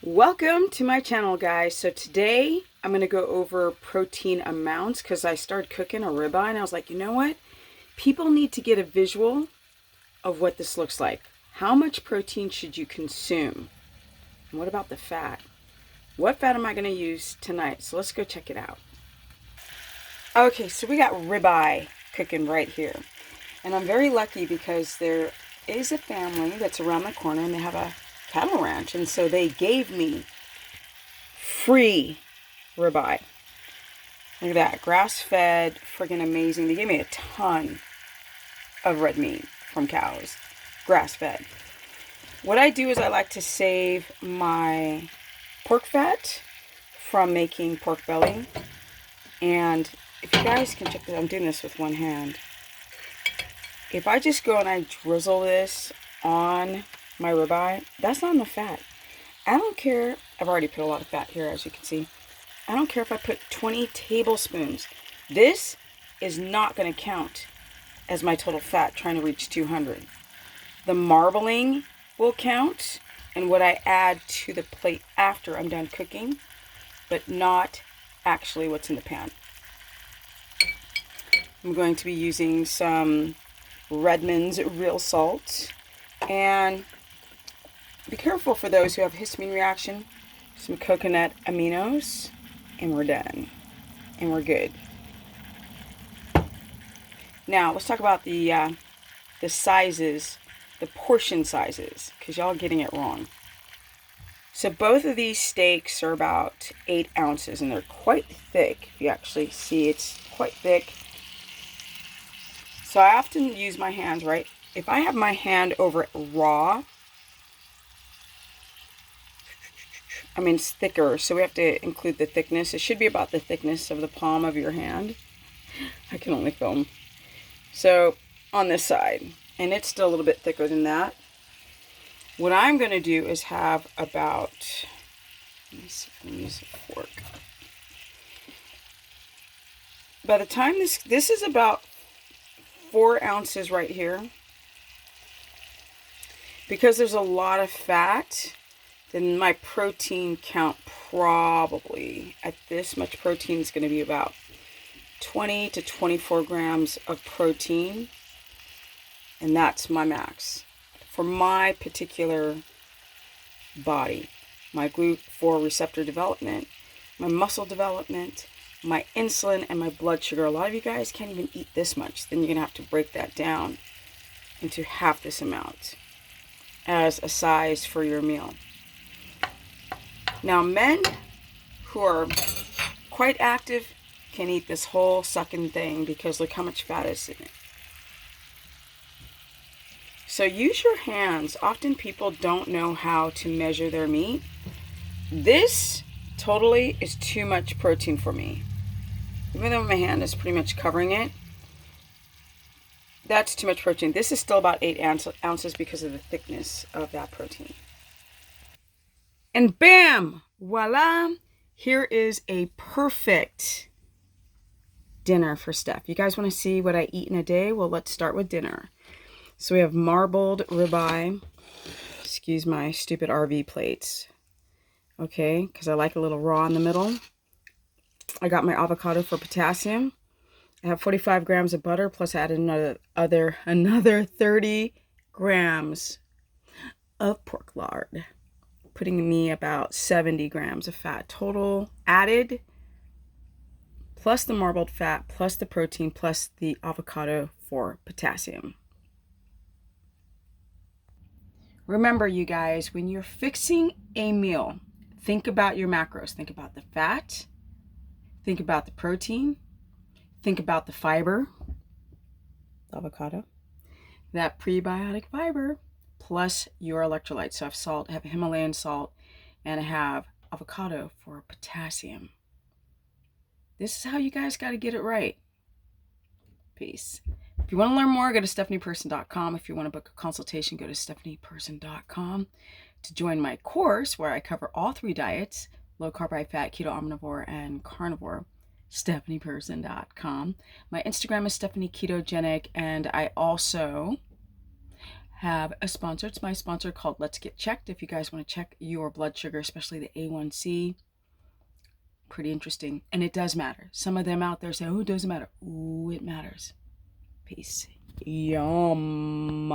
Welcome to my channel, guys. So today I'm going to go over protein amounts because I started cooking a ribeye and I was like, you know what? People need to get a visual of what this looks like. How much protein should you consume? And what about the fat? What fat am I going to use tonight? So let's go check it out. Okay, so we got ribeye cooking right here. And I'm very lucky because there is a family that's around the corner and they have a cattle ranch. And so they gave me free ribeye. Look at that. Grass-fed, friggin' amazing. They gave me a ton of red meat from cows. Grass-fed. What I do is I like to save my pork fat from making pork belly. And if you guys can check this, I'm doing this with one hand. If I just go and I drizzle this on my ribeye, that's not enough fat. I don't care. I've already put a lot of fat here, as you can see. I don't care if I put 20 tablespoons. This is not going to count as my total fat trying to reach 200. The marbling will count and what I add to the plate after I'm done cooking, but not actually what's in the pan. I'm going to be using some Redmond's real salt, and be careful for those who have histamine reaction. Some coconut aminos, and we're done, and we're good. Now let's talk about the sizes, the portion sizes, because y'all are getting it wrong. So both of these steaks are about 8 ounces, and they're quite thick. You actually see it's quite thick. So I often use my hands, right? If I have my hand over it raw, I mean, it's thicker, so we have to include the thickness. It should be about the thickness of the palm of your hand. I can only film. So on this side, and it's still a little bit thicker than that. What I'm going to do is have about, let me see if I can use a fork. By the time this is about 4 ounces right here. Because there's a lot of fat, then my protein count probably at this much protein is going to be about 20 to 24 grams of protein. And that's my max for my particular body. My GLUT4 receptor development, my muscle development, my insulin, and my blood sugar. A lot of you guys can't even eat this much. Then you're going to have to break that down into half this amount as a size for your meal. Now, men who are quite active can eat this whole sucking thing because look how much fat is in it. So use your hands. Often people don't know how to measure their meat. This totally is too much protein for me. Even though my hand is pretty much covering it, that's too much protein. This is still about 8 ounces because of the thickness of that protein. And bam! Voila! Here is a perfect dinner for Steph. You guys want to see what I eat in a day? Well, let's start with dinner. So we have marbled ribeye. Excuse my stupid RV plates. Okay, because I like a little raw in the middle. I got my avocado for potassium. I have 45 grams of butter, plus I added another 30 grams of pork lard, putting me about 70 grams of fat total added, plus the marbled fat, plus the protein, plus the avocado for potassium. Remember, you guys, when you're fixing a meal, think about your macros. Think about the fat. Think about the protein. Think about the fiber, the avocado, that prebiotic fiber, plus your electrolytes. So I have salt, I have Himalayan salt, and I have avocado for potassium. This is how you guys got to get it right. Peace. If you want to learn more, go to stephanieperson.com. If you want to book a consultation, go to stephanieperson.com. To join my course where I cover all 3 diets, low carb, high fat, keto, omnivore, and carnivore, stephanieperson.com. My Instagram is Stephanie Ketogenic, and I also have a sponsor. It's my sponsor called Let's Get Checked. If you guys want to check your blood sugar, especially the A1C, pretty interesting. And it does matter. Some of them out there say, oh, it doesn't matter. Ooh, it matters. Peace. Yum.